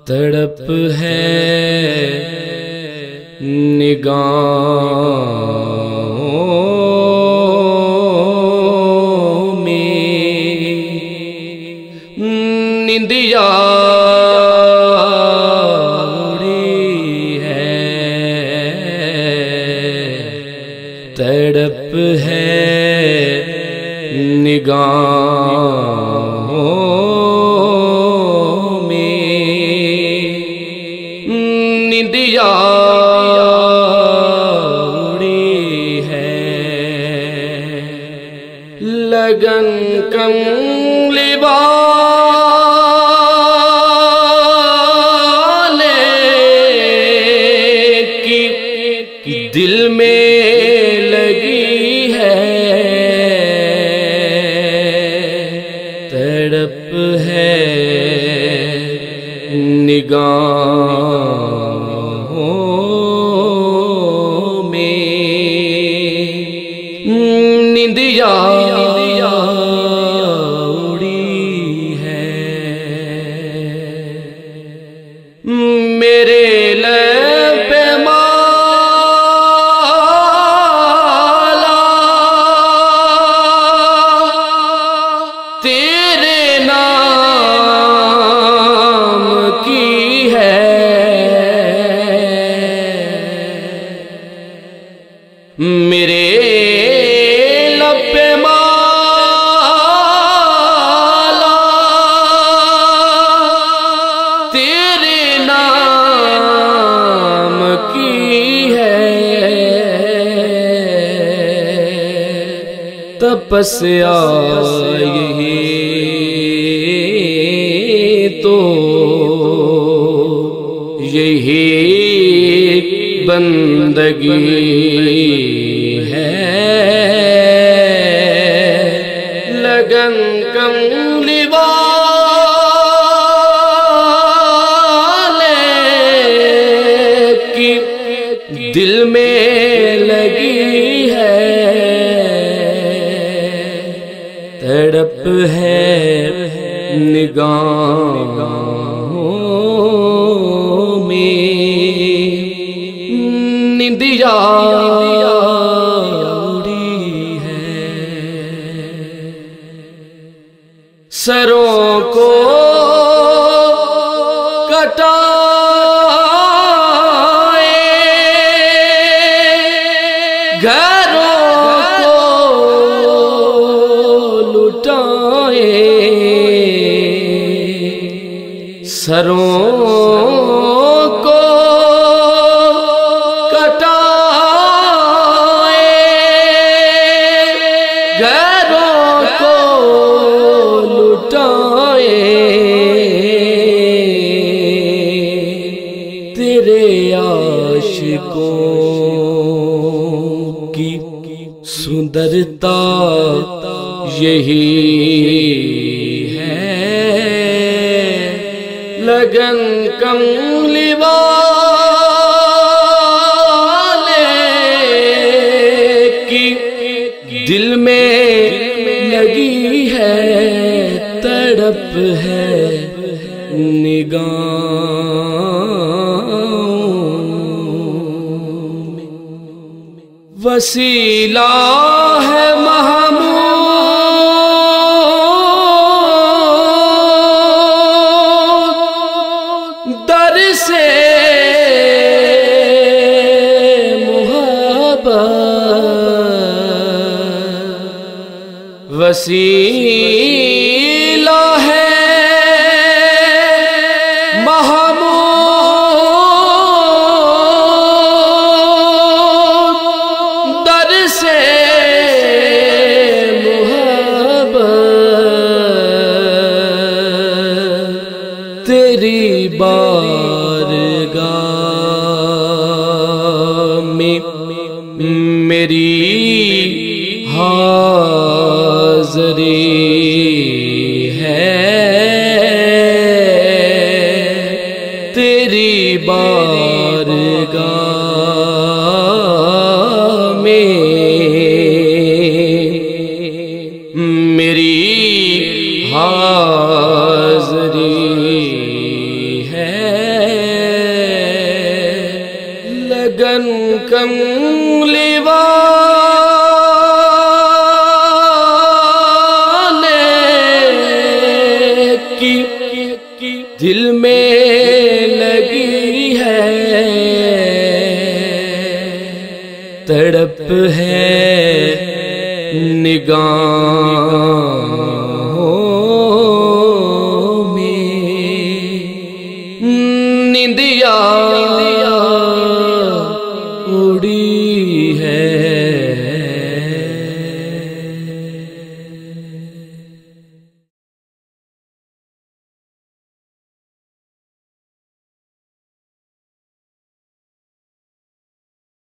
تڑپ ہے نگاہوں میں، نندیا اڑی ہے، تڑپ ہے نگاہوں نندیا اڑی ہے، لگن کملی والے کی دل میں لگی ہے، تڑپ ہے نگاہوں میں، نندیا اڑی ہے، میرے لب پہ مالا تیرے نام کی ہے، میرے لب پہ مالا تیرے نام کی ہے، تپسیا یہی تو یہی بندگی ہے، لگن کملی والے کی دل میں لگی ہے، تڑپ ہے نگاہوں میں، نندیا اڑی ہے، سروں کو کٹائے، گھروں کو لٹائے، سروں کو کٹائے، گھروں کو لٹائے، تیرے عاشقوں کی سندرتا یہی ہے، لگن کملی والے کی دل میں لگی ہے، تڑپ ہے نگاہوں میں، وسیلہ ہے محمود در سے محبت، وسیلہ ہے محمود در سے محبت، تیری بارگاہ میں میری حاضری ہے، گگن کملی والے کی دل میں لگی ہے تڑپ ہے نگاہوں میں نندیا اڑی